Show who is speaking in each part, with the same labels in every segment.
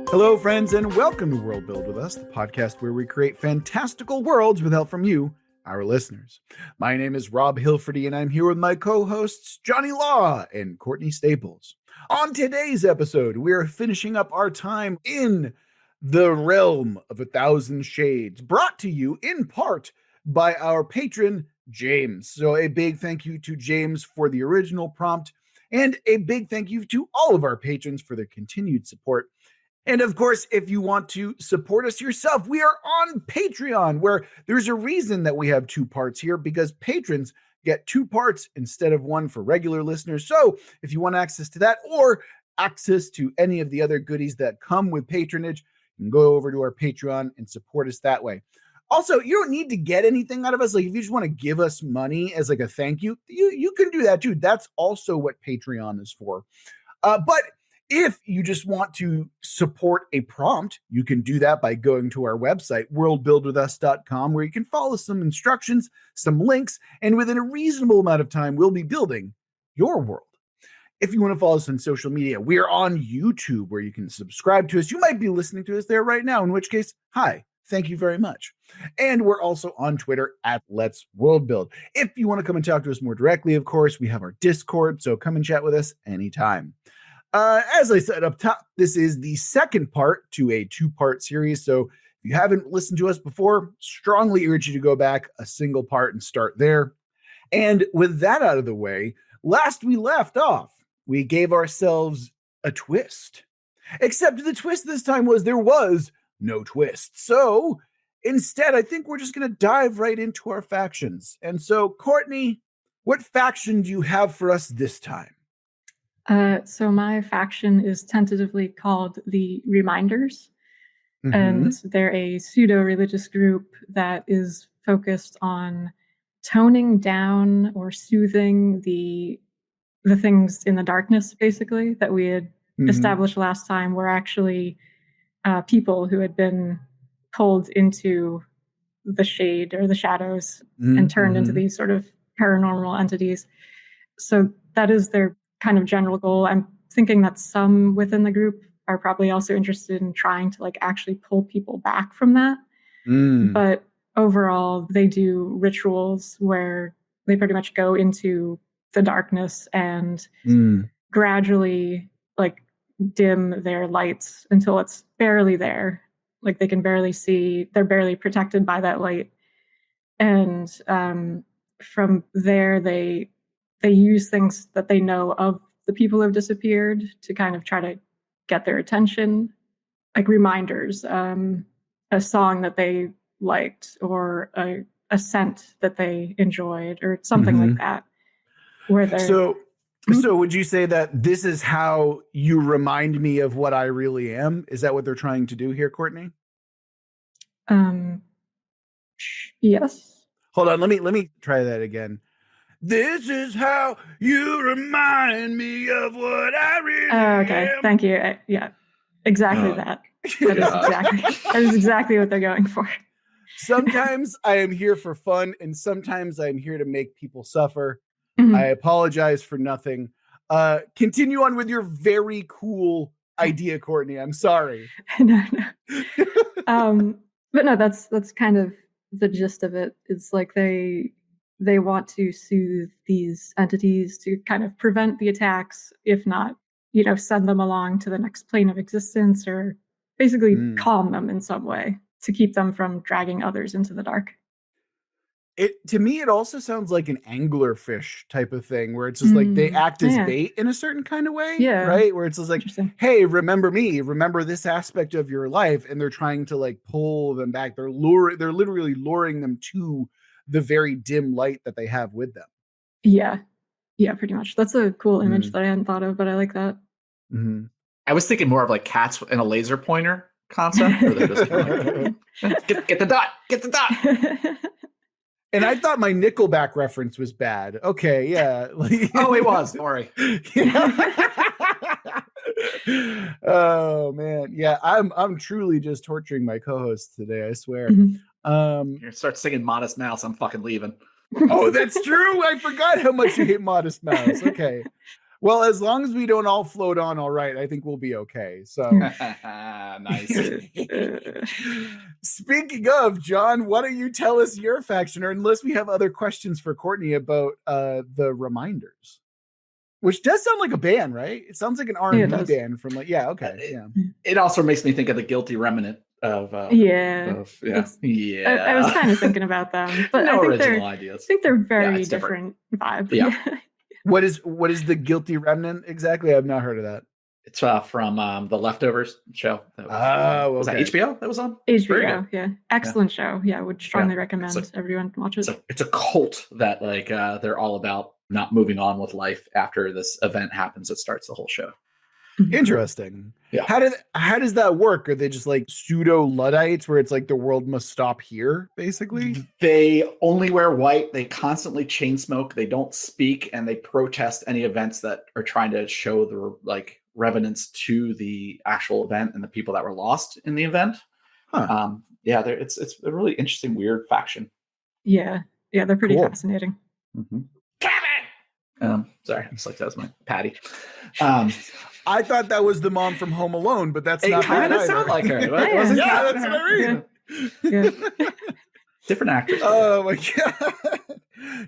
Speaker 1: Hello, friends, and welcome to Worldbuild with us, the podcast where we create fantastical worlds with help from you, our listeners. My name is Rob Hilferty, and I'm here with my co-hosts, Johnny Law and Courtney Staples. On today's episode, we are finishing up our time in the realm of 1,000 Shades, brought to you in part by our patron, James. So a big thank you to James for the original prompt, and a big thank you to all of our patrons for their continued support. And of course, if you want to support us yourself, we are on Patreon, where there's a reason that we have two parts here, because patrons get two parts instead of one for regular listeners. So if you want access to that or access to any of the other goodies that come with patronage, you can go over to our Patreon and support us that way. Also, you don't need to get anything out of us. Like if you just want to give us money as like a thank you, you can do that too. That's also what Patreon is for. But if you just want to support a prompt, you can do that by going to our website, worldbuildwithus.com, where you can follow some instructions, some links, and within a reasonable amount of time, we'll be building your world. If you want to follow us on social media, we are on YouTube, where you can subscribe to us. You might be listening to us there right now, in which case, hi, thank you very much. And we're also on Twitter at Let's Worldbuild. If you want to come and talk to us more directly, of course, we have our Discord, so come and chat with us anytime. As I said up top, this is the second part to a two-part series. So if you haven't listened to us before, strongly urge you to go back a single part and start there. And with that out of the way, last we left off, we gave ourselves a twist. Except the twist this time was there was no twist. So instead, I think we're just going to dive right into our factions. And so, Courtney, what faction do you have for us this time?
Speaker 2: So my faction is tentatively called the Reminders, and they're a pseudo-religious group that is focused on toning down or soothing the things in the darkness, basically, that we had established last time were actually people who had been pulled into the shade or the shadows and turned into these sort of paranormal entities. So that is their kind of general goal. I'm thinking that some within the group are probably also interested in trying to like actually pull people back from that. But overall, they do rituals where they pretty much go into the darkness and gradually like dim their lights until it's barely there. Like they can barely see, they're barely protected by that light. And from there, they use things that they know of the people who have disappeared to kind of try to get their attention, like reminders, a song that they liked or a scent that they enjoyed or something like that. Where they're
Speaker 1: So would you say that this is how you remind me of what I really am? Is that what they're trying to do here, Courtney?
Speaker 2: Yes.
Speaker 1: Hold on, let me try that again. This is how you remind me of what I really
Speaker 2: okay.
Speaker 1: am.
Speaker 2: Thank you. Yeah, exactly that. That is exactly what they're going for.
Speaker 1: Sometimes I am here for fun, and sometimes I'm here to make people suffer. I apologize for nothing. Continue on with your very cool idea, Courtney. I'm sorry.
Speaker 2: No. But no, that's kind of the gist of it. It's like they want to soothe these entities to kind of prevent the attacks, if not, send them along to the next plane of existence, or basically calm them in some way to keep them from dragging others into the dark.
Speaker 1: To me, it also sounds like an anglerfish type of thing, where it's just like they act as bait in a certain kind of way, right? Where it's just like, hey, remember me, remember this aspect of your life, and they're trying to like pull them back. They're literally luring them to the very dim light that they have with them.
Speaker 2: Yeah, pretty much. That's a cool image that I hadn't thought of, but I like that.
Speaker 3: I was thinking more of like cats and a laser pointer concept. Where they're just like, get the dot.
Speaker 1: And I thought my Nickelback reference was bad. Okay, yeah.
Speaker 3: Oh, it was. Don't worry.
Speaker 1: Oh man, yeah. I'm truly just torturing my co-hosts today. I swear.
Speaker 3: You start singing "Modest Mouse." I'm fucking leaving.
Speaker 1: Oh, that's true. I forgot how much you hate Modest Mouse. Okay. Well, as long as we don't all float on, all right, I think we'll be okay. So,
Speaker 3: Nice.
Speaker 1: speaking of, John, why don't you tell us your faction, or unless we have other questions for Courtney about the Reminders, which does sound like a band, right? It sounds like an R&B band from like, okay, yeah.
Speaker 3: It also makes me think of the Guilty Remnant of
Speaker 2: I was kind of thinking about them, but
Speaker 3: no
Speaker 2: I think
Speaker 3: original ideas.
Speaker 2: I think they're very different vibe.
Speaker 3: Yeah.
Speaker 1: What is the Guilty Remnant exactly? I've not heard of that.
Speaker 3: It's from the Leftovers show.
Speaker 1: That was
Speaker 3: that HBO that was on?
Speaker 2: HBO, yeah. Excellent show. Yeah, I would strongly recommend everyone watch it.
Speaker 3: It's a cult that like they're all about not moving on with life after this event happens that starts the whole show.
Speaker 1: Interesting.
Speaker 3: Yeah.
Speaker 1: How does that work? Are they just like pseudo Luddites where it's like the world must stop here, basically?
Speaker 3: They only wear white. They constantly chain smoke. They don't speak, and they protest any events that are trying to show the like revenants to the actual event and the people that were lost in the event. It's a really interesting, weird faction.
Speaker 2: Yeah, they're pretty fascinating.
Speaker 3: Mm-hmm. Sorry, I just like that was my Patty.
Speaker 1: I thought that was the mom from Home Alone, but that's not.
Speaker 3: It kind of sounded like her. That's what
Speaker 1: I mean.
Speaker 3: Different actors.
Speaker 1: Oh my god,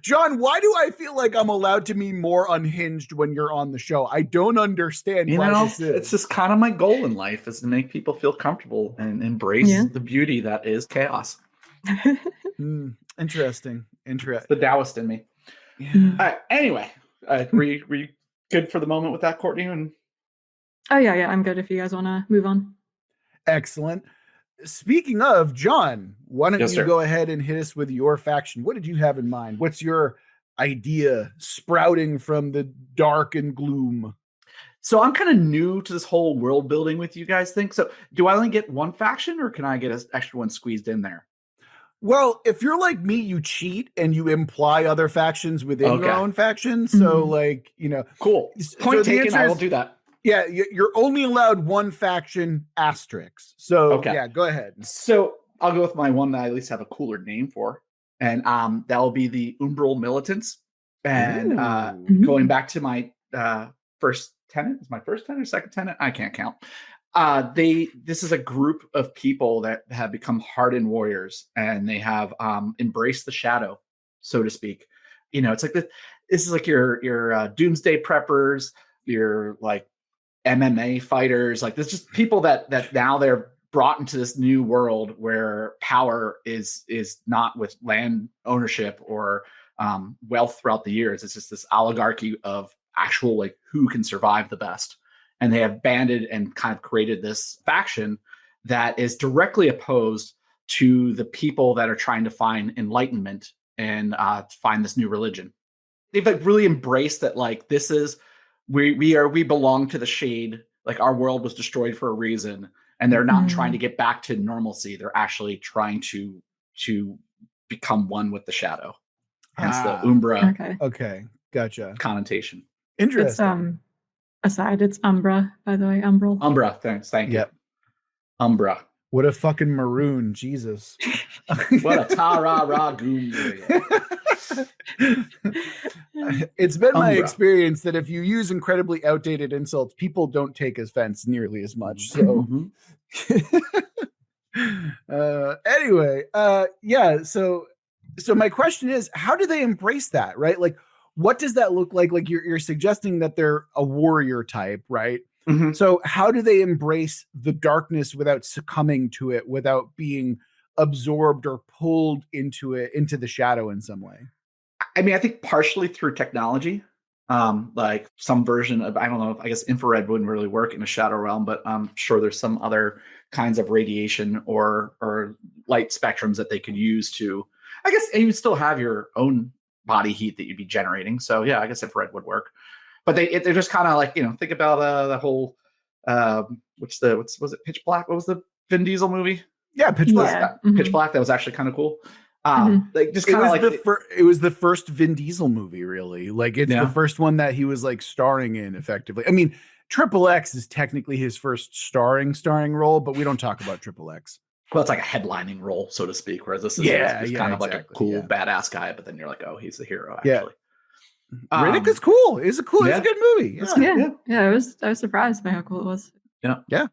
Speaker 1: John! Why do I feel like I'm allowed to be more unhinged when you're on the show? I don't understand.
Speaker 3: It's just kind of my goal in life is to make people feel comfortable and embrace the beauty that is chaos.
Speaker 1: Interesting.
Speaker 3: The Taoist in me.
Speaker 1: Yeah.
Speaker 3: All right. Anyway, were you good for the moment with that, Courtney?
Speaker 2: Oh yeah, I'm good if you guys want to move on.
Speaker 1: Excellent. Speaking of, John, why don't you go ahead and hit us with your faction? What did you have in mind? What's your idea sprouting from the dark and gloom?
Speaker 3: So I'm kind of new to this whole world building with you guys thing. So do I only get one faction or can I get an extra one squeezed in there?
Speaker 1: Well, if you're like me, you cheat and you imply other factions within your own faction. So like,
Speaker 3: cool. Point taken. I will do that.
Speaker 1: Yeah, you're only allowed one faction asterisk. So go ahead.
Speaker 3: So I'll go with my one that I at least have a cooler name for. And that'll be the Umbral Militants. And going back to my first tenant, is my first tenant or second tenant? I can't count. This is a group of people that have become hardened warriors and they have embraced the shadow, so to speak. It's like this is like your doomsday preppers, your like MMA fighters, like there's just people that now they're brought into this new world where power is not with land ownership or wealth throughout the years. It's just this oligarchy of actual like who can survive the best. And they have banded and kind of created this faction that is directly opposed to the people that are trying to find enlightenment and find this new religion. They've like really embraced that like this is we belong to the shade. Like our world was destroyed for a reason, and they're not trying to get back to normalcy. They're actually trying to become one with the shadow. Hence the Umbra.
Speaker 1: Okay, gotcha.
Speaker 3: Connotation.
Speaker 1: Interesting.
Speaker 2: It's Umbra, by the way.
Speaker 3: Umbra, thank you. Umbra.
Speaker 1: What a fucking maroon, Jesus.
Speaker 3: What a ta-ra-ra goon.
Speaker 1: It's been my experience that if you use incredibly outdated insults, people don't take offense nearly as much. So anyway, so my question is, how do they embrace that, right? Like, what does that look like? Like you're suggesting that they're a warrior type, right? Mm-hmm. So how do they embrace the darkness without succumbing to it, without being absorbed or pulled into the shadow in some way?
Speaker 3: I mean, I think partially through technology, like some version of, I don't know, I guess infrared wouldn't really work in a shadow realm, but I'm sure there's some other kinds of radiation or light spectrums that they could use to, I guess, and you still have your own body heat that you'd be generating. So yeah, I guess infrared would work. But they're just kind of like, think about the whole was it Pitch Black? What was the Vin Diesel movie?
Speaker 1: Yeah, Pitch Black.
Speaker 3: Yeah. Mm-hmm. Pitch Black. That was actually kind of cool. Like just kind of like
Speaker 1: it was the first Vin Diesel movie, really. Like it's the first one that he was like starring in effectively. I mean, XXX is technically his first starring role, but we don't talk about XXX.
Speaker 3: Well, it's like a headlining role, so to speak. Whereas this is kind of like a cool badass guy, but then you're like, oh, he's the hero actually.
Speaker 1: Riddick is cool. It's a good movie.
Speaker 2: Yeah. I was surprised by how cool it was.
Speaker 1: Yeah.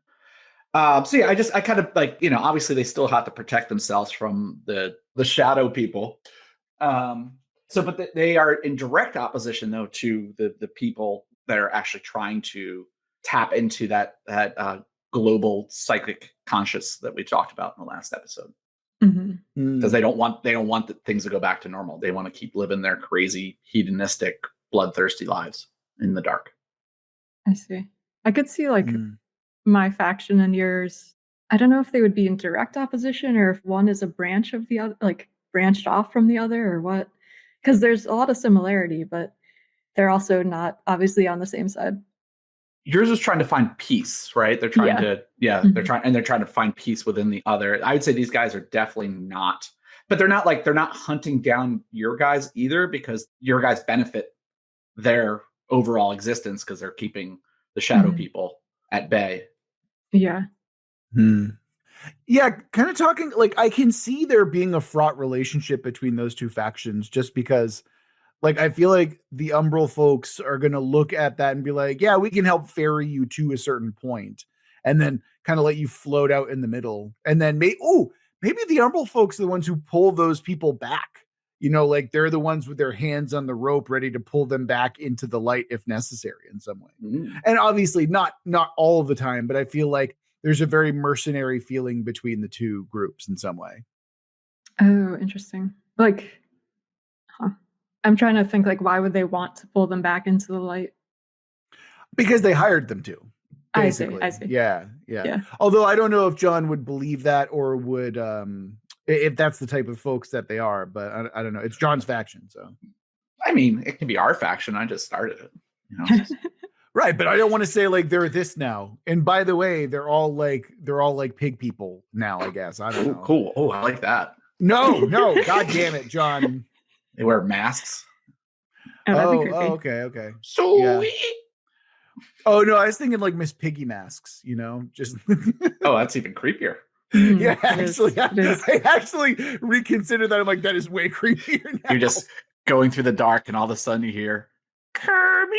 Speaker 3: So yeah, I kind of like, obviously they still have to protect themselves from the shadow people. But they are in direct opposition though to the people that are actually trying to tap into that global psychic conscious that we talked about in the last episode. Because they don't want things to go back to normal. They want to keep living their crazy, hedonistic, bloodthirsty lives in the dark.
Speaker 2: I see. I could see like my faction and yours. I don't know if they would be in direct opposition or if one is a branch of the other, like branched off from the other, or what. Because there's a lot of similarity, but they're also not obviously on the same side.
Speaker 3: Yours is trying to find peace, right? They're trying they're trying to find peace within the other. I would say these guys are definitely not, but they're not hunting down your guys either, because your guys benefit their overall existence because they're keeping the shadow people at bay.
Speaker 2: Yeah.
Speaker 1: Yeah, kind of talking like I can see there being a fraught relationship between those two factions, just because like I feel like the Umbral folks are going to look at that and be like, yeah, we can help ferry you to a certain point, and then kind of let you float out in the middle. And then maybe the Umbral folks are the ones who pull those people back. Like they're the ones with their hands on the rope ready to pull them back into the light if necessary in some way. And obviously not all of the time, but I feel like there's a very mercenary feeling between the two groups in some way.
Speaker 2: Oh, interesting. Like, I'm trying to think, like, why would they want to pull them back into the light?
Speaker 1: Because they hired them to. Basically.
Speaker 2: I see.
Speaker 1: Yeah. Although I don't know if John would believe that or would, if that's the type of folks that they are, but I don't know. It's John's faction, so.
Speaker 3: I mean, it can be our faction. I just started it.
Speaker 1: Right, but I don't want to say like they're this now. And by the way, they're all like pig people now, I guess. I don't know.
Speaker 3: Cool. Oh, I like that.
Speaker 1: No, god damn it, John.
Speaker 3: They wear masks.
Speaker 1: Okay.
Speaker 3: So
Speaker 1: yeah. Oh no, I was thinking like Miss Piggy masks, just
Speaker 3: Oh, that's even creepier.
Speaker 1: Yeah, actually, I actually reconsidered that. I'm like, that is way creepier now.
Speaker 3: You're just going through the dark and all of a sudden you hear Kirby.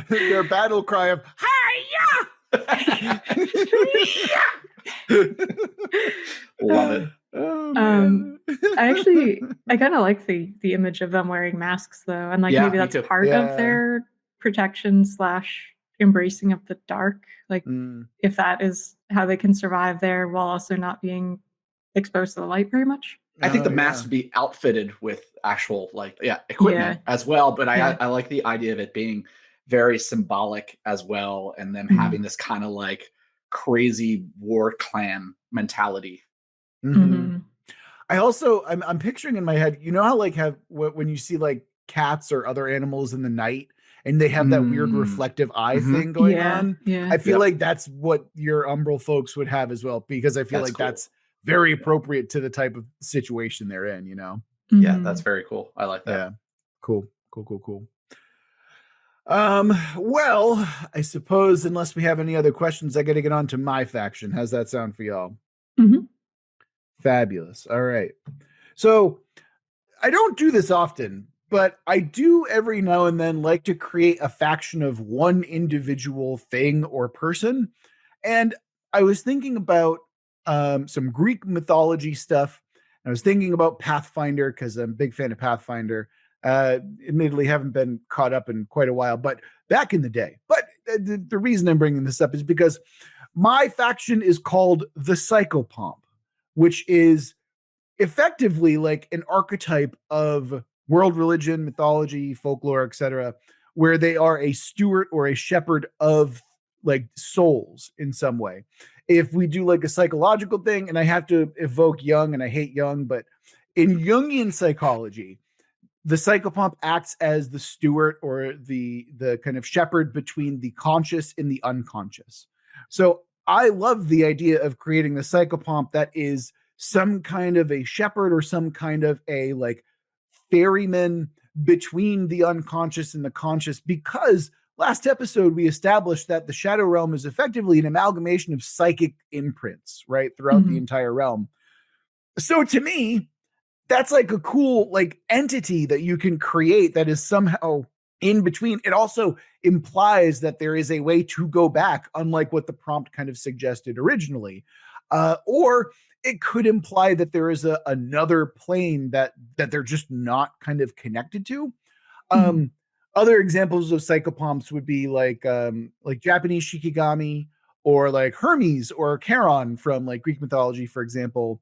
Speaker 1: Their battle cry of "Hiya!"
Speaker 3: Love it.
Speaker 1: Oh,
Speaker 2: I kind of like the image of them wearing masks though, and like maybe that's part of their protection / embracing of the dark. Like if that is how they can survive there while also not being exposed to the light very much.
Speaker 3: I think the masks would be outfitted with actual equipment as well. But I like the idea of it being very symbolic as well, and them having this kind of like crazy war clan mentality.
Speaker 1: I also I'm picturing in my head, how like when you see like cats or other animals in the night and they have that weird reflective eye thing going on.
Speaker 2: Yeah.
Speaker 1: I feel like that's what your Umbral folks would have as well, because I feel like that's very appropriate to the type of situation they're in,
Speaker 3: Yeah, that's very cool. I like that.
Speaker 1: Yeah. Cool. Well, I suppose unless we have any other questions, I got to get on to my faction. How's that sound for y'all? Fabulous. All right. So I don't do this often, but I do every now and then like to create a faction of one individual thing or person. And I was thinking about some Greek mythology stuff. I was thinking about Pathfinder because I'm a big fan of Pathfinder. Admittedly, haven't been caught up in quite a while, but back in the day. But the reason I'm bringing this up is because my faction is called the Psychopomp, which is effectively like an archetype of world religion, mythology, folklore, etc., where they are a steward or a shepherd of like souls in some way. If we do like a psychological thing, and I have to evoke Jung, and I hate Jung, but in Jungian psychology, the Psychopomp acts as the steward or the kind of shepherd between the conscious and the unconscious. So I love the idea of creating the Psychopomp that is some kind of a shepherd or some kind of a like ferryman between the unconscious and the conscious, because last episode we established that the Shadow Realm is effectively an amalgamation of psychic imprints, right, throughout the entire realm. So to me, that's like a cool like entity that you can create that is somehow in between. It also implies that there is a way to go back, unlike what the prompt kind of suggested originally. Or it could imply that there is another plane that they're just not kind of connected to.
Speaker 2: Mhm.
Speaker 1: Other examples of psychopomps would be like Japanese shikigami, or like Hermes or Charon from like Greek mythology, for example.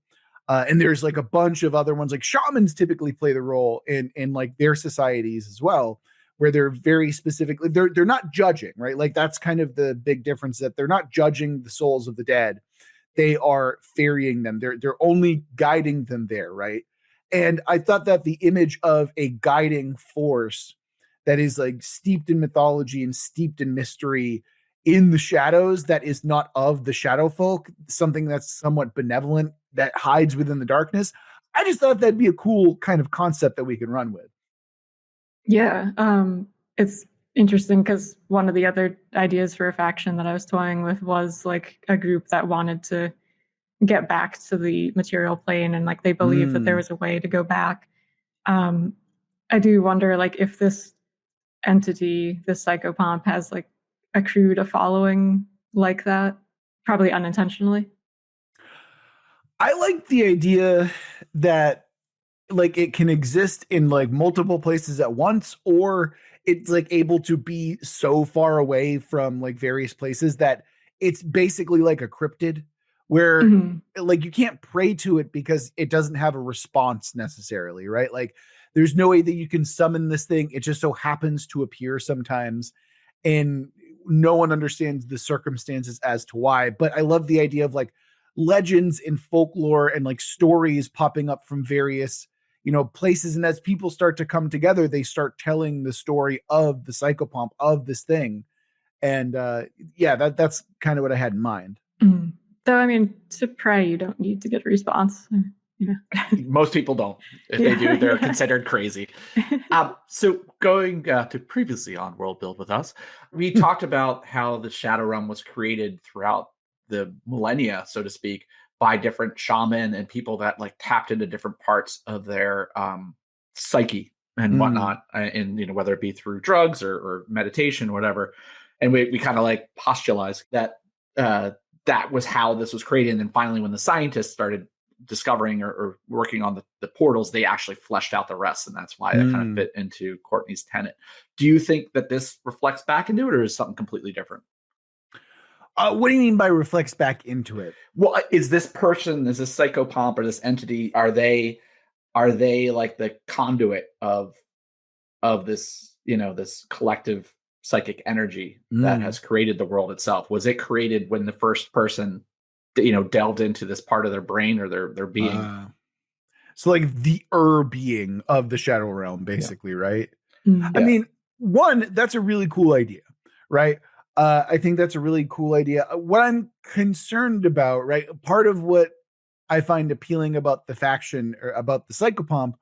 Speaker 1: And there's like a bunch of other ones, like shamans typically play the role in like their societies as well, where they're very specifically they're not judging, right? Like that's kind of the big difference, that they're not judging the souls of the dead. They are ferrying them. They're only guiding them there, right? And I thought that the image of a guiding force that is like steeped in mythology and steeped in mystery in the shadows, that is not of the shadow folk, something that's somewhat benevolent that hides within the darkness. I just thought that'd be a cool kind of concept that we can run with.
Speaker 2: Yeah, it's interesting because one of the other ideas for a faction that I was toying with was like a group that wanted to get back to the material plane, and like they believe that there was a way to go back. I do wonder like if this entity, this psychopomp, has like accrued a following like that, probably unintentionally.
Speaker 1: I like the idea that like it can exist in like multiple places at once, or it's like able to be so far away from like various places that it's basically like a cryptid, where
Speaker 2: Mhm.
Speaker 1: like you can't pray to it because it doesn't have a response necessarily, right? Like there's no way that you can summon this thing. It just so happens to appear sometimes, and no one understands the circumstances as to why. But I love the idea of like legends and folklore and like stories popping up from various places, and as people start to come together, they start telling the story of the psychopomp, of this thing. And yeah, that's kind of what I had in mind.
Speaker 2: Mhm. Though, I mean, to pray, you don't need to get a response.
Speaker 3: Most people don't. If they do, they're considered crazy. So going to previously on World Build with us, we talked about how the Shadow Realm was created throughout the millennia, so to speak, by different shaman and people that like tapped into different parts of their psyche and whatnot, and whether it be through drugs or meditation or whatever. And we kind of like postulate that that was how this was created. And then finally, when the scientists started discovering or working on the portals, they actually fleshed out the rest, and that's why that kind of fit into Courtney's tenet. Do you think that this reflects back into it, or is something completely different?
Speaker 1: What do you mean by reflects back into it?
Speaker 3: Well, is this psychopomp or this entity, are they like the conduit of this, this collective psychic energy that has created the world itself? Was it created when the first person delved into this part of their brain or their being?
Speaker 1: So like the being of the Shadow Realm, basically, right?
Speaker 2: Mm.
Speaker 1: I mean, one, that's a really cool idea, right? I think that's a really cool idea. What I'm concerned about, right? Part of what I find appealing about the faction, or about the Psychopomp,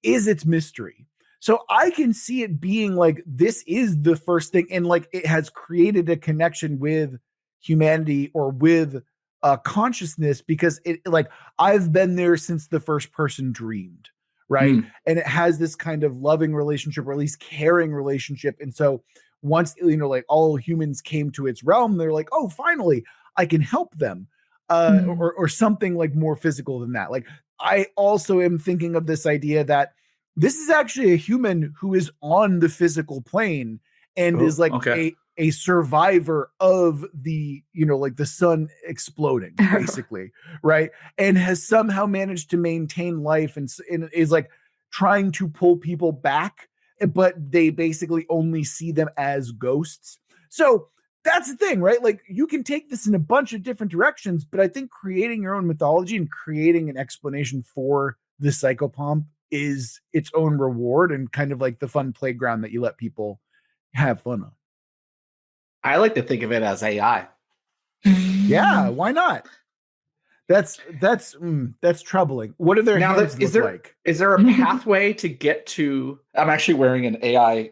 Speaker 1: is its mystery. So I can see it being like, this is the first thing, and like it has created a connection with humanity or with consciousness, because it like I've been there since the first person dreamed, right? And it has this kind of loving relationship, or at least caring relationship. And so once like all humans came to its realm, they're like, oh, finally I can help them, or something like more physical than that. Like I also am thinking of this idea that this is actually a human who is on the physical plane and is like a survivor of the, like the sun exploding, basically, right? And has somehow managed to maintain life, and is like trying to pull people back, but they basically only see them as ghosts. So that's the thing, right? Like you can take this in a bunch of different directions, but I think creating your own mythology and creating an explanation for the Psychopomp is its own reward, and kind of like the fun playground that you let people have fun on.
Speaker 3: I like to think of it as AI.
Speaker 1: Yeah, why not? That's troubling. What are their hands look like?
Speaker 3: Is there a pathway to get to? I'm actually wearing an AI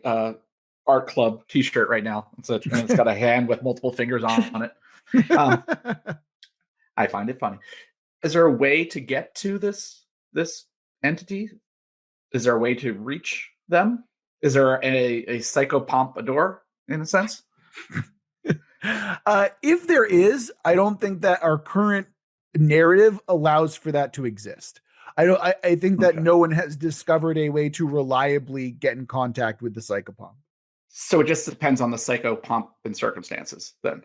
Speaker 3: art club T-shirt right now. It's got a hand with multiple fingers on it. I find it funny. Is there a way to get to this entity? Is there a way to reach them? Is there a psychopompadour in a sense?
Speaker 1: If there is, I don't think that our current narrative allows for that to exist. I think that no one has discovered a way to reliably get in contact with the psychopomp.
Speaker 3: So it just depends on the psychopomp and circumstances then.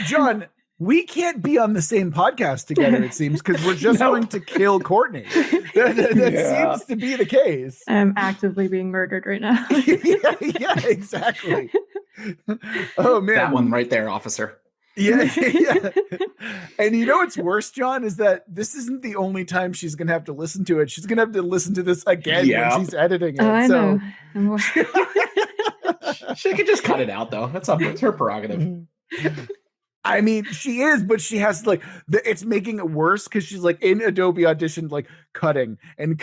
Speaker 1: John, we can't be on the same podcast together, it seems, because we're just going to kill Courtney. That seems to be the case.
Speaker 2: I'm actively being murdered right now.
Speaker 1: yeah, exactly. Oh, man.
Speaker 3: That one right there, officer.
Speaker 1: Yeah. And you know what's worse, John, is that this isn't the only time she's going to have to listen to it. She's going to have to listen to this again when she's editing it.
Speaker 2: I know.
Speaker 3: She can just cut it out, though. It's her prerogative.
Speaker 1: I mean, she is, but she has it's making it worse because she's in Adobe Audition, cutting and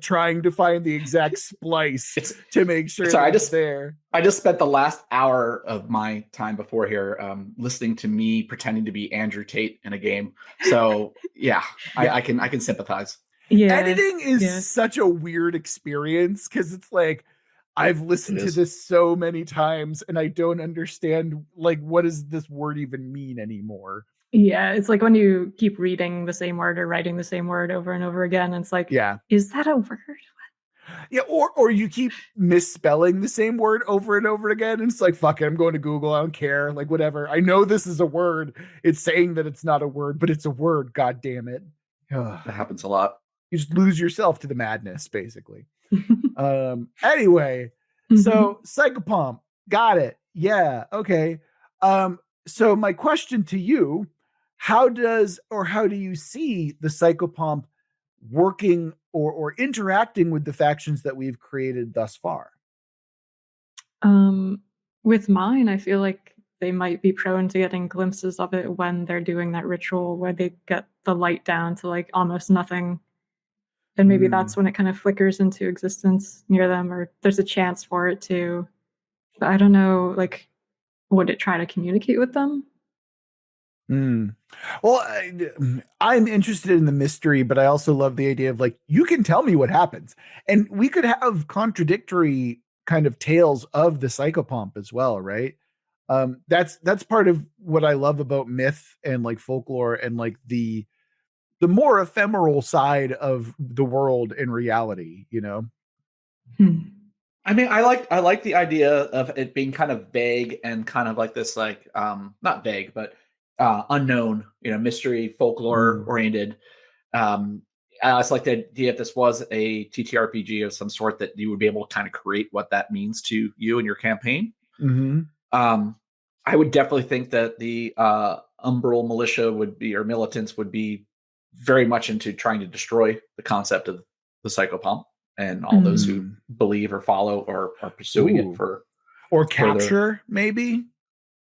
Speaker 1: trying to find the exact splice to make sure it's there.
Speaker 3: I just spent the last hour of my time before here listening to me pretending to be Andrew Tate in a game. So yeah. I can sympathize.
Speaker 2: Yeah.
Speaker 1: Editing is such a weird experience because it's I've listened to this so many times and I don't understand what does this word even mean anymore.
Speaker 2: Yeah, it's like when you keep reading the same word or writing the same word over and over again, and it's is that a word?
Speaker 1: Yeah, or you keep misspelling the same word over and over again, and it's fuck it, I'm going to Google, I don't care, whatever. I know this is a word. It's saying that it's not a word, but it's a word, god damn it.
Speaker 3: That happens a lot.
Speaker 1: You just lose yourself to the madness, basically. Anyway, so Psychopomp, got it. Yeah, okay. So my question to you, how do you see the Psychopomp working or interacting with the factions that we've created thus far?
Speaker 2: With mine, I feel like they might be prone to getting glimpses of it when they're doing that ritual where they get the light down to almost nothing. And maybe that's when it kind of flickers into existence near them, or there's a chance for it to. But I don't know, would it try to communicate with them?
Speaker 1: Well, I'm interested in the mystery, but I also love the idea of you can tell me what happens. And we could have contradictory kind of tales of the Psychopomp as well, right? That's part of what I love about myth and folklore and the more ephemeral side of the world in reality, you know?
Speaker 3: I mean, I like the idea of it being kind of vague and kind of this not vague, but unknown, mystery, folklore oriented. It's the idea if this was a ttrpg of some sort that you would be able to kind of create what that means to you and your campaign. I would definitely think that the umbral militia or militants would be very much into trying to destroy the concept of the Psychopomp and all those who believe or follow or are pursuing it
Speaker 1: or capture, maybe.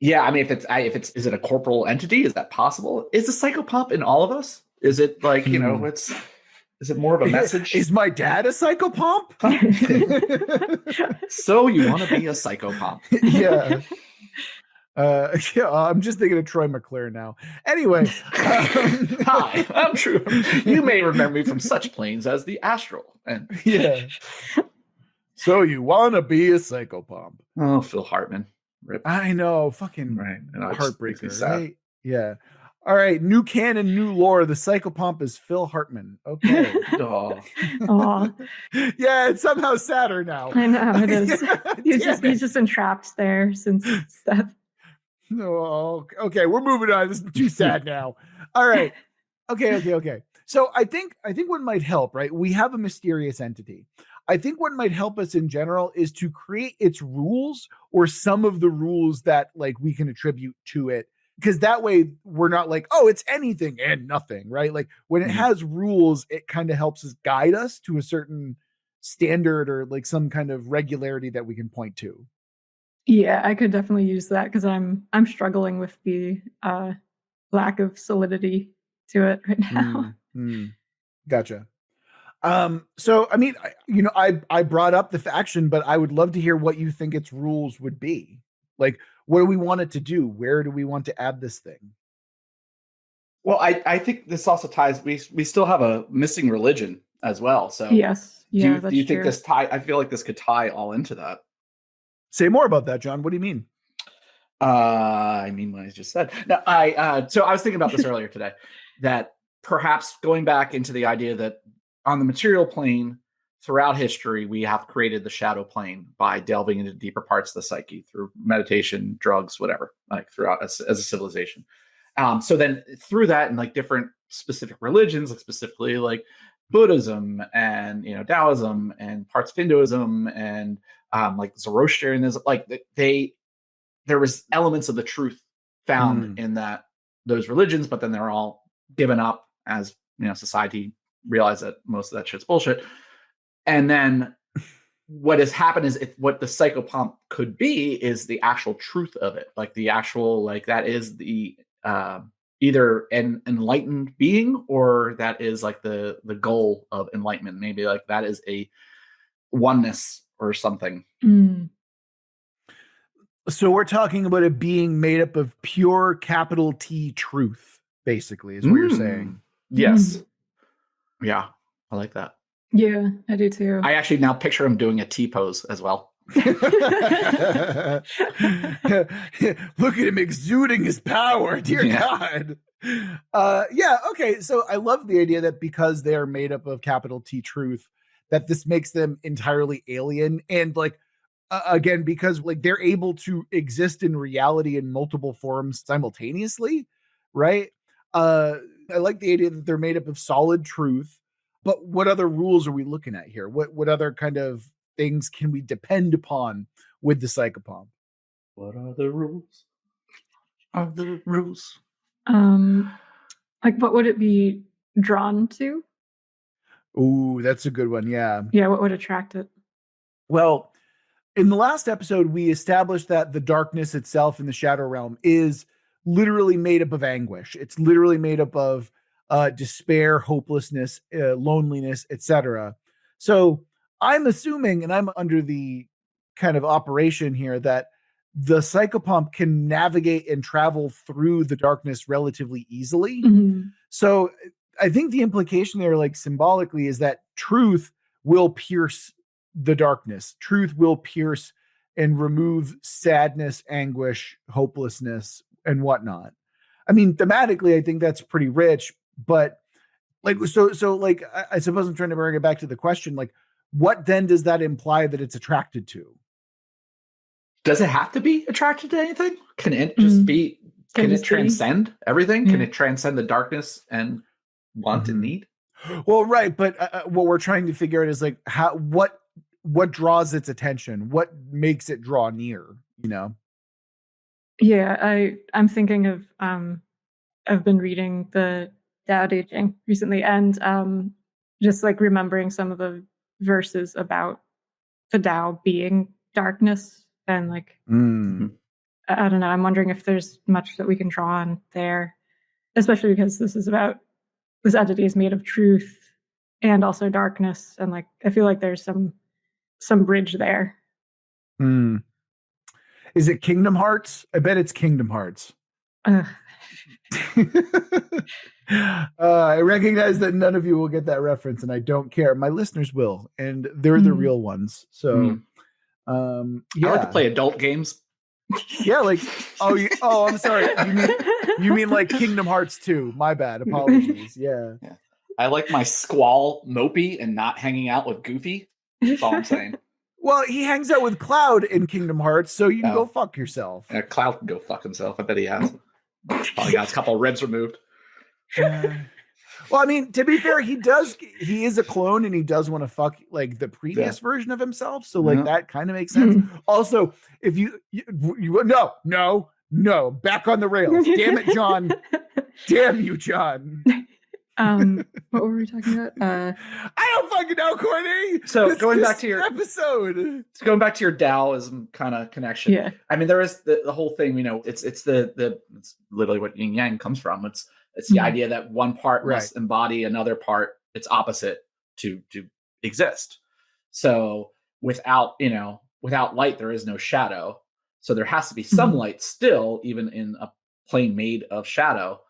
Speaker 3: Yeah, I mean, is it a corporal entity? Is that possible? Is the Psychopomp in all of us? Is it is it more of a message?
Speaker 1: Is my dad a Psychopomp?
Speaker 3: So you want to be a Psychopomp?
Speaker 1: Yeah. I'm just thinking of Troy McClure now. Anyway,
Speaker 3: hi, I'm True. You may remember me from such planes as the Astral. And
Speaker 1: yeah. So you want to be a Psychopomp?
Speaker 3: Oh, Phil Hartman. Rip.
Speaker 1: I know, fucking
Speaker 3: right.
Speaker 1: Heartbreaker. Right? Yeah. All right, new canon, new lore. The Psychopomp is Phil Hartman. Okay.
Speaker 2: Aww.
Speaker 1: Yeah, it's somehow sadder now.
Speaker 2: I know it is. He's just entrapped there since death.
Speaker 1: Oh, okay, we're moving on. This is too sad now. All right. Okay. So I think what might help, right? We have a mysterious entity. I think what might help us in general is to create its rules or some of the rules that we can attribute to it. Because that way we're not oh, it's anything and nothing, right? When it has rules, it kind of helps us guide us to a certain standard or some kind of regularity that we can point to.
Speaker 2: Yeah, I could definitely use that because I'm struggling with the lack of solidity to it right now.
Speaker 1: Gotcha. So I mean, I brought up the faction, but I would love to hear what you think its rules would be. What do we want it to do? Where do we want to add this thing?
Speaker 3: Well, I think this also ties. We still have a missing religion as well. So
Speaker 2: Yes. Yeah,
Speaker 3: do you think
Speaker 2: true.
Speaker 3: this tie? I feel like this could tie all into that.
Speaker 1: Say more about that, John. What do you mean?
Speaker 3: I mean what I just said. No, so I was thinking about this earlier today, that perhaps going back into the idea that on the material plane throughout history, we have created the shadow plane by delving into deeper parts of the psyche through meditation, drugs, whatever, like throughout as a civilization. So then through that and like different specific religions, like specifically like Buddhism and Taoism and parts of Hinduism and like Zoroastrianism, like there was elements of the truth found in those religions, but then they're all given up as society realized that most of that shit's bullshit. And then what has happened is what the psychopomp could be is the actual truth of it, like the actual that is the either an enlightened being, or that is like the goal of enlightenment. Maybe like that is a oneness or something.
Speaker 1: So we're talking about it being made up of pure capital T truth, basically, is what you're saying.
Speaker 3: Yes. Yeah, I like that.
Speaker 2: Yeah, I do too.
Speaker 3: I actually now picture him doing a T pose as well.
Speaker 1: Look at him exuding his power, dear God. Yeah, okay. So I love the idea that because they are made up of capital T truth, that this makes them entirely alien. And like, again, because like they're able to exist in reality in multiple forms simultaneously, right? I like the idea that they're made up of solid truth, but what other rules are we looking at here? What other kind of things can we depend upon with the Psychopomp?
Speaker 3: What are the rules? Are the rules?
Speaker 2: Like what would it be drawn to?
Speaker 1: Ooh, that's a good one. Yeah.
Speaker 2: Yeah, what would attract it?
Speaker 1: Well, in the last episode, we established that the darkness itself in the shadow realm is literally made up of anguish. It's literally made up of despair, hopelessness, loneliness, etc. So I'm assuming, and I'm under the kind of operation here, that the Psychopomp can navigate and travel through the darkness relatively easily. So I think the implication there, like symbolically, is that truth will pierce the darkness. Truth will pierce and remove sadness, anguish, hopelessness, and whatnot. I mean, thematically, I think that's pretty rich, but like, so like, I suppose I'm trying to bring it back to the question, like, what then does that imply that it's attracted to?
Speaker 3: Does it have to be attracted to anything? Can it just be, can it transcend everything? Can it transcend the darkness and want and need?
Speaker 1: Well, right. But what we're trying to figure out is like, what draws its attention? What makes it draw near,
Speaker 2: Yeah, I'm thinking of, I've been reading the Tao Te Ching recently, and just like remembering some of the verses about the Tao being darkness, and like I don't know, I'm wondering if there's much that we can draw on there, especially because this entity is made of truth and also darkness, and like I feel like there's some bridge there.
Speaker 1: Is it Kingdom Hearts? I bet it's Kingdom Hearts. I recognize that none of you will get that reference, and I don't care. My listeners will, and they're the real ones. So,
Speaker 3: I like to play adult games.
Speaker 1: Yeah, like I'm sorry. You mean like Kingdom Hearts 2? My bad. Apologies. Yeah.
Speaker 3: I like my Squall Mopey and not hanging out with Goofy. That's all I'm saying.
Speaker 1: Well, he hangs out with Cloud in Kingdom Hearts, so you can go fuck yourself.
Speaker 3: Yeah, Cloud can go fuck himself. I bet he has. Probably got a couple of ribs removed.
Speaker 1: Well, I mean, to be fair, he is a clone, and he does want to fuck like the previous version of himself. So like that kind of makes sense. Also, if you no, back on the rails. Damn it, John. Damn you, John.
Speaker 2: What were we talking about?
Speaker 1: I don't fucking know, Courtney.
Speaker 3: So going back to your
Speaker 1: episode,
Speaker 3: going back to your Taoism kind of connection.
Speaker 2: Yeah.
Speaker 3: I mean, there is the whole thing. It's it's literally what yin yang comes from. It's the idea that one part must embody another part, its opposite, to exist. So without light, there is no shadow. So there has to be some light still, even in a plane made of shadow.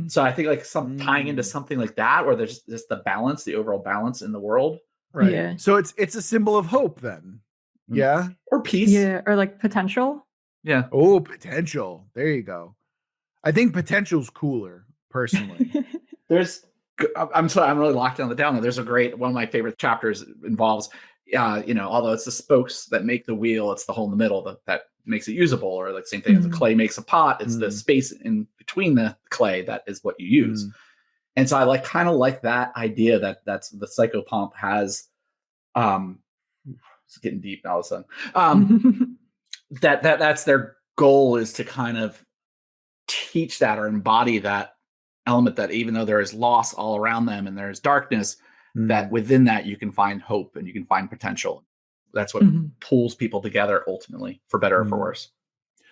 Speaker 3: So I think like some tying into something like that, or there's just the balance, the overall balance in the world.
Speaker 1: Right.
Speaker 2: Yeah.
Speaker 1: So it's a symbol of hope then. Yeah.
Speaker 3: Or peace.
Speaker 2: Yeah. Or like potential.
Speaker 3: Yeah.
Speaker 1: Oh, potential. There you go. I think potential's cooler, personally.
Speaker 3: I'm sorry, I'm really locked down the down. There's one of my favorite chapters involves, although it's the spokes that make the wheel, it's the hole in the middle that makes it usable, or like same thing as the clay makes a pot. It's the space in between the clay that is what you use. And so I kind of like that idea that's the Psychopomp has. It's getting deep all of a sudden. That's their goal, is to kind of teach that or embody that element, that even though there is loss all around them and there's darkness, that within that you can find hope and you can find potential. That's what pulls people together ultimately, for better or for worse.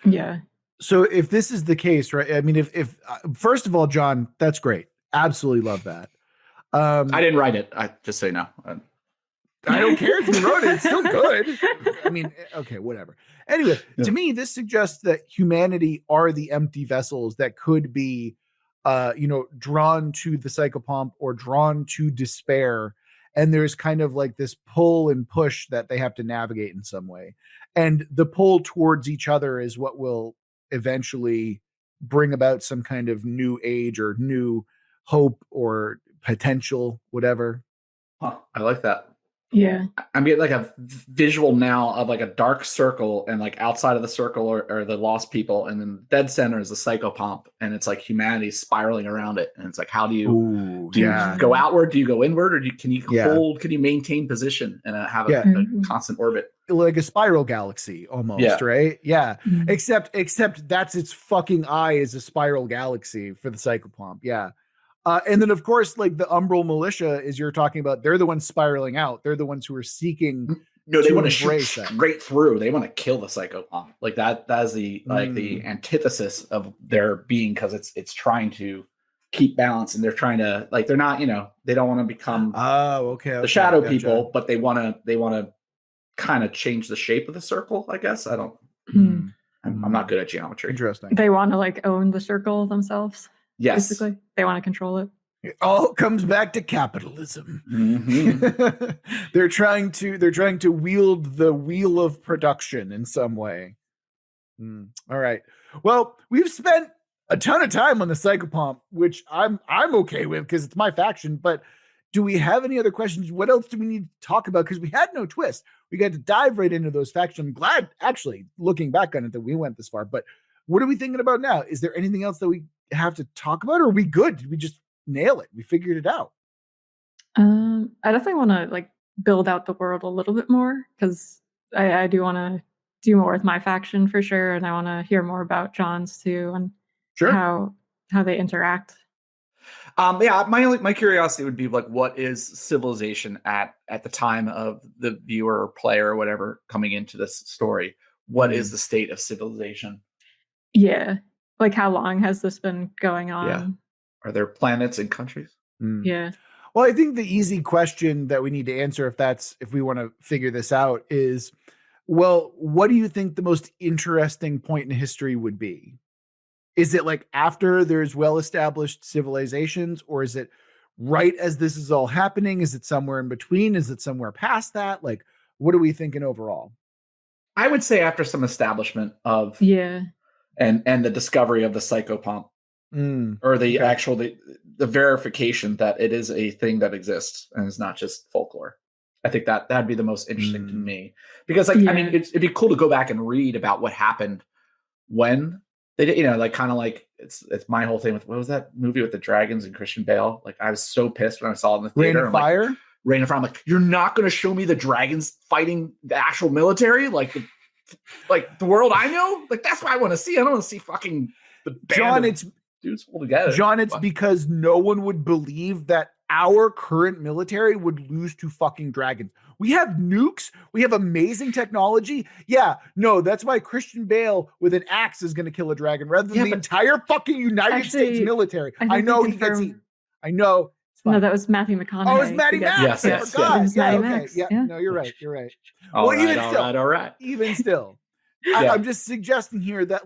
Speaker 2: Yeah.
Speaker 1: So if this is the case, right? I mean, if first of all, John, that's great. Absolutely love that.
Speaker 3: I didn't write it. I just say no.
Speaker 1: I don't care if you wrote it. It's still good. I mean, okay, whatever. Anyway, to me, this suggests that humanity are the empty vessels that could be, drawn to the Psychopomp or drawn to despair. And there's kind of like this pull and push that they have to navigate in some way. And the pull towards each other is what will eventually bring about some kind of new age or new hope or potential, whatever.
Speaker 3: Huh, I like that.
Speaker 2: Yeah.
Speaker 3: I'm getting like a visual now of like a dark circle, and like outside of the circle are the lost people, and then dead center is the Psychopomp, and it's like humanity spiraling around it. And it's like, how do you you go outward? Do you go inward? Or can you maintain position and have a constant orbit?
Speaker 1: Like a spiral galaxy almost, right? Yeah. Except that's its fucking eye is a spiral galaxy for the Psychopomp. Yeah. And then, of course, like the Umbral Militia, as you're talking about, they're the ones spiraling out. They're the ones who are seeking.
Speaker 3: No, they want to shoot straight through. They want to kill the Psychopomp. Like that is the the antithesis of their being, because it's trying to keep balance, and they're trying to they're not they don't want to become the shadow people, but they want to kind of change the shape of the circle. I guess I don't. I'm not good at geometry.
Speaker 1: Interesting.
Speaker 2: They want to own the circle themselves.
Speaker 3: Yes.
Speaker 2: Basically, they want to control it.
Speaker 1: It all comes back to capitalism. They're trying to wield the wheel of production in some way. All right. Well, we've spent a ton of time on the Psychopomp, which I'm okay with because it's my faction. But do we have any other questions? What else do we need to talk about? Because we had no twist. We got to dive right into those factions. I'm glad, actually, looking back on it, that we went this far. But what are we thinking about now? Is there anything else that we have to talk about, or are we good? Did we just nail it? We figured it out.
Speaker 2: I definitely want to build out the world a little bit more, because I do want to do more with my faction for sure, and I want to hear more about John's too, and how they interact.
Speaker 3: My curiosity would be what is civilization at the time of the viewer or player or whatever coming into this story? What is the state of civilization?
Speaker 2: Yeah. How long has this been going on?
Speaker 3: Yeah. Are there planets and countries?
Speaker 2: Yeah.
Speaker 1: Well, I think the easy question that we need to answer, if we want to figure this out, is, well, what do you think the most interesting point in history would be? Is it after there's well-established civilizations, or is it right as this is all happening? Is it somewhere in between? Is it somewhere past that? What are we thinking overall?
Speaker 3: I would say after some establishment of and the discovery of the Psychopomp, or the actual the verification that it is a thing that exists and is not just folklore. I think that'd be the most interesting to me, because I mean, it'd be cool to go back and read about what happened when they did, it's my whole thing with, what was that movie with the dragons and Christian Bale? I was so pissed when I saw it in the theater.
Speaker 1: Rain of Fire?
Speaker 3: Rain of Fire. I'm like, you're not going to show me the dragons fighting the actual military? The world I know? That's what I want to see. I don't want to see fucking the band of dudes pulled together.
Speaker 1: John, it's because no one would believe that our current military would lose to fucking dragons. We have nukes. We have amazing technology. Yeah, no, that's why Christian Bale with an axe is going to kill a dragon rather than the entire fucking United States military. I know he gets eaten. I know.
Speaker 2: No, that was Matthew McConaughey.
Speaker 1: Oh, it was Matty Max.
Speaker 3: Yes.
Speaker 1: I forgot.
Speaker 2: It was Matty Max.
Speaker 1: Yeah, no, you're right. You're right.
Speaker 3: All right.
Speaker 1: Even still, I'm just suggesting here that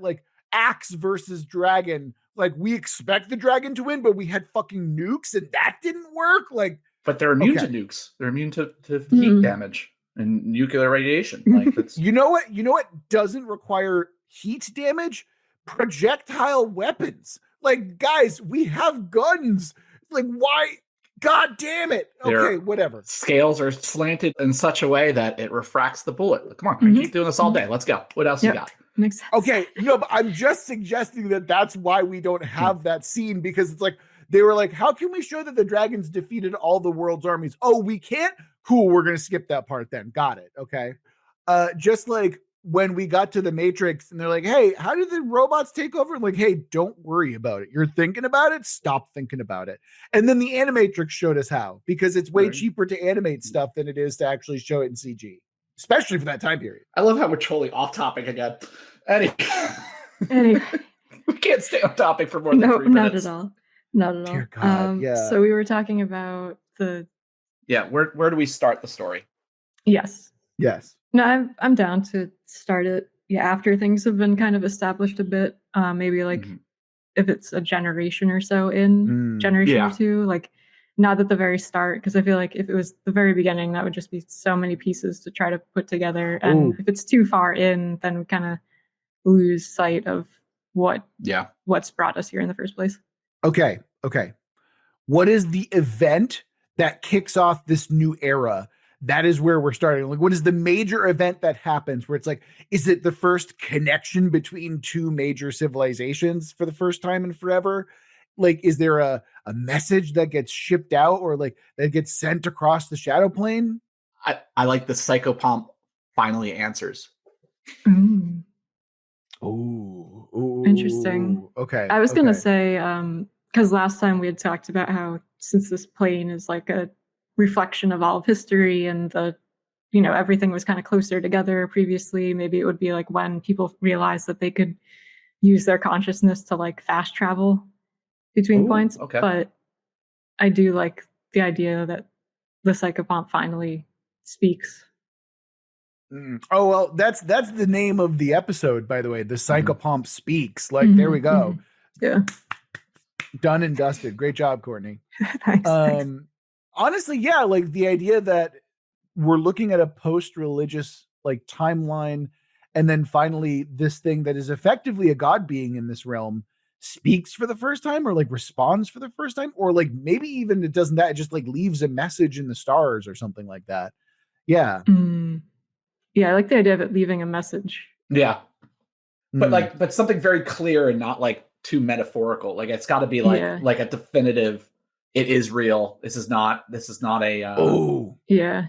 Speaker 1: axe versus dragon Like, we expect the dragon to win, but we had fucking nukes and that didn't work. Like,
Speaker 3: but they're immune to nukes. They're immune to heat damage and nuclear radiation. Like, that's
Speaker 1: you know what doesn't require heat damage? Projectile weapons. Like, guys, we have guns. Like, why? God damn it. Okay, whatever.
Speaker 3: Scales are slanted in such a way that it refracts the bullet. Come on, keep doing this all day. Let's go. What else you got?
Speaker 2: Makes sense.
Speaker 1: Okay, no, but I'm just suggesting that that's why we don't have that scene, because it's like, they were like, how can we show that the dragons defeated all the world's armies? Oh, we can't? Cool, we're going to skip that part then. Got it. Okay. Just like when we got to the Matrix and they're like, hey, how did the robots take over? I'm like, hey, don't worry about it. You're thinking about it? Stop thinking about it. And then the Animatrix showed us how, because it's way cheaper to animate stuff than it is to actually show it in CG, especially for that time period.
Speaker 3: I love how we're totally off topic again.
Speaker 2: Anyway.
Speaker 3: We can't stay on topic for more than 3 minutes.
Speaker 2: Not at all.
Speaker 1: Dear God, yeah.
Speaker 2: So we were talking about the...
Speaker 3: Yeah, where do we start the story?
Speaker 2: Yes.
Speaker 1: No,
Speaker 2: I'm down to start it. Yeah, after things have been kind of established a bit, maybe like if it's a generation or so in, generation or two, like not at the very start, because I feel like if it was the very beginning, that would just be so many pieces to try to put together. And if it's too far in, then we kind of lose sight of what's brought us here in the first place.
Speaker 1: Okay. What is the event that kicks off this new era? That is where we're starting. Like, what is the major event that happens where it's like, is it the first connection between two major civilizations for the first time in forever? Like, is there a message that gets shipped out or like that gets sent across the shadow plane?
Speaker 3: I like the Psychopomp finally answers.
Speaker 1: Ooh,
Speaker 2: interesting.
Speaker 1: Okay.
Speaker 2: I was gonna say, because last time we had talked about how, since this plane is like a reflection of all of history and everything was kind of closer together previously, maybe it would be like when people realized that they could use their consciousness to like fast travel between points.
Speaker 3: Okay.
Speaker 2: But I do like the idea that the Psychopomp finally speaks.
Speaker 1: Oh, well, that's the name of the episode, by the way. The Psychopomp speaks. Like, there we go.
Speaker 2: Yeah.
Speaker 1: Done and dusted. Great job, Courtney.
Speaker 2: Thanks.
Speaker 1: Honestly, yeah, like the idea that we're looking at a post-religious like timeline, and then finally this thing that is effectively a god being in this realm speaks for the first time, or like responds for the first time, or like maybe even it doesn't, that it just like leaves a message in the stars or something like that. Yeah.
Speaker 2: Yeah, I like the idea of it leaving a message.
Speaker 3: Yeah. But something very clear and not like too metaphorical. Like, it's got to be like a definitive, it is real. This is not a
Speaker 2: yeah.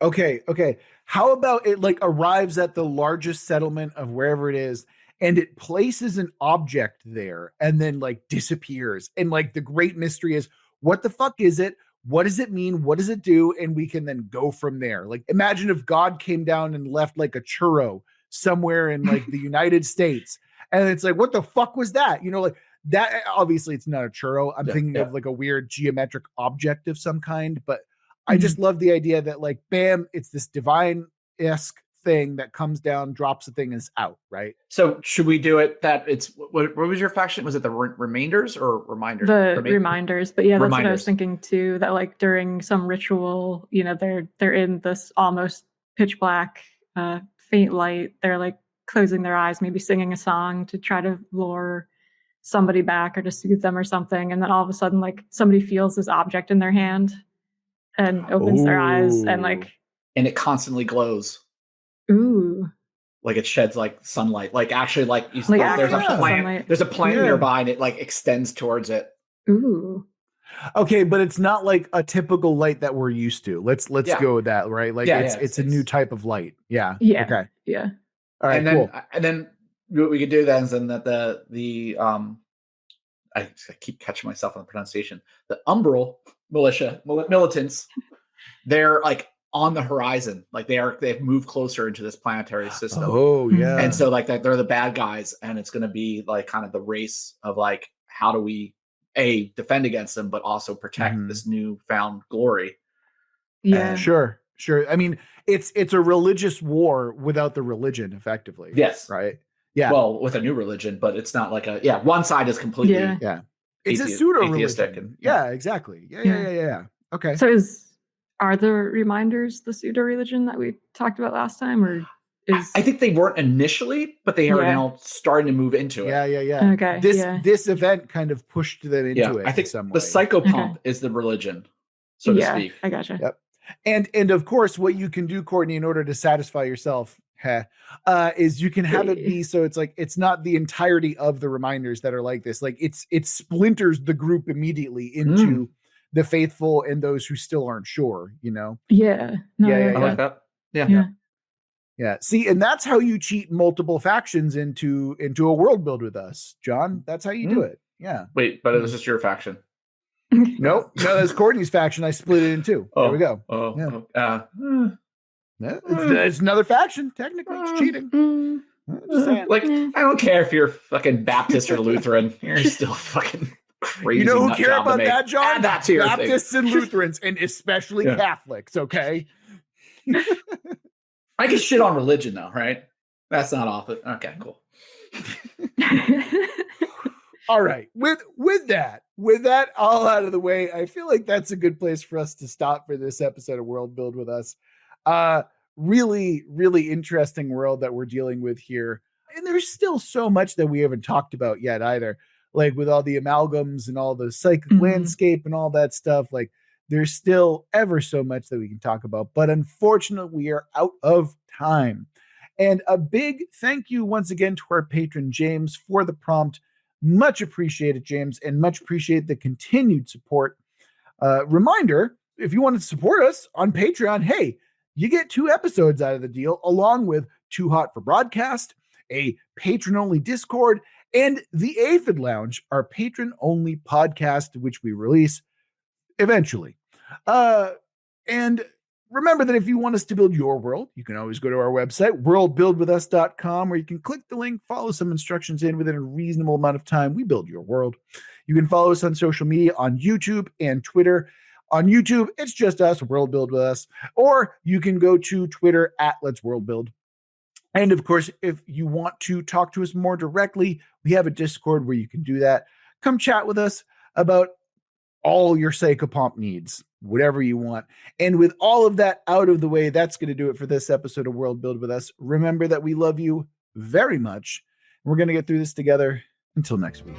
Speaker 1: Okay. How about it like arrives at the largest settlement of wherever it is, and it places an object there and then like disappears. And like the great mystery is, what the fuck is it? What does it mean? What does it do? And we can then go from there. Like, imagine if God came down and left like a churro somewhere in like the United States. And it's like, what the fuck was that? Like that, obviously it's not a churro. I'm thinking of like a weird geometric object of some kind, but I just love the idea that like, bam, it's this divine-esque thing that comes down, drops the thing, and is out, right?
Speaker 3: So should we do it that it's, what was your faction? Was it the remainders or reminders?
Speaker 2: The reminders, but yeah, that's what I was thinking too, that like during some ritual, they're in this almost pitch black, faint light, they're like closing their eyes, maybe singing a song to try to lure somebody back or to soothe them or something, and then all of a sudden like somebody feels this object in their hand and opens their eyes and
Speaker 3: it constantly glows.
Speaker 2: Ooh.
Speaker 3: Like it sheds like sunlight. Like actually like there's
Speaker 2: a
Speaker 3: plant. Sunlight. There's a plant nearby and it like extends towards it.
Speaker 2: Ooh.
Speaker 1: Okay, but it's not like a typical light that we're used to. Let's go with that, right? Like it's a new type of light. Yeah.
Speaker 2: Yeah.
Speaker 1: Okay.
Speaker 2: Yeah.
Speaker 1: All right.
Speaker 3: And then what we could do then is that the I keep catching myself on the pronunciation. The Umbral militia militants, they're like on the horizon, like they've moved closer into this planetary system.
Speaker 1: Oh yeah.
Speaker 3: And so like they're the bad guys, and it's going to be like kind of the race of like, how do we defend against them, but also protect this newfound glory.
Speaker 2: Yeah.
Speaker 1: Sure. I mean, it's a religious war without the religion, effectively.
Speaker 3: Yes.
Speaker 1: Right. Yeah.
Speaker 3: Well, with a new religion, but it's not like one side is completely
Speaker 1: Yeah. It's a pseudo
Speaker 3: atheistic
Speaker 1: religion.
Speaker 3: and
Speaker 1: Exactly. Yeah. Okay.
Speaker 2: So are the reminders the pseudo religion that we talked about last time, or is
Speaker 3: I think they weren't initially, but they are now starting to move into it.
Speaker 1: Yeah.
Speaker 2: Okay.
Speaker 1: This event kind of pushed them into it.
Speaker 3: I think
Speaker 1: in some
Speaker 3: the
Speaker 1: way.
Speaker 3: Psychopomp is the religion, so to speak.
Speaker 2: I gotcha.
Speaker 1: Yep. And of course, what you can do, Courtney, in order to satisfy yourself, is you can have it be so it's not the entirety of the reminders that are like this. Like it splinters the group immediately into the faithful and those who still aren't sure.
Speaker 2: Yeah. No,
Speaker 3: I like that. Yeah.
Speaker 1: See, and that's how you cheat multiple factions into a world build with us, John. That's how you do it. Yeah.
Speaker 3: Wait, but it was just your faction.
Speaker 1: No, that's Courtney's faction. I split it in two. There we go. It's another faction. Technically, it's cheating. Just saying.
Speaker 3: Like, I don't care if you're fucking Baptist or Lutheran. You're still fucking crazy.
Speaker 1: You know who care about that, John?
Speaker 3: Add that to your
Speaker 1: Baptists and Lutherans, and especially Catholics. Okay.
Speaker 3: I can shit on religion though, right? That's not off it. Okay, cool.
Speaker 1: All right. With that all out of the way, I feel like that's a good place for us to stop for this episode of World Build with us. Really, really interesting world that we're dealing with here. And there's still so much that we haven't talked about yet either. Like with all the amalgams and all the psychic landscape and all that stuff, like there's still ever so much that we can talk about. But unfortunately, we are out of time. And a big thank you once again to our patron, James, for the prompt. Much appreciated, James, and much appreciate the continued support. Reminder, if you want to support us on Patreon, hey, you get 2 episodes out of the deal, along with Too Hot for Broadcast, a patron-only Discord, and the Aphid Lounge, our patron-only podcast, which we release eventually. And remember that if you want us to build your world, you can always go to our website, worldbuildwithus.com, where you can click the link, follow some instructions in within a reasonable amount of time. We build your world. You can follow us on social media on YouTube and Twitter. On YouTube, it's just us, World Build with us. Or you can go to Twitter at Let's World Build. And of course, if you want to talk to us more directly, we have a Discord where you can do that. Come chat with us about all your Psychopomp needs, whatever you want. And with all of that out of the way, that's going to do it for this episode of World Build with us. Remember that we love you very much. We're going to get through this together. Until next week.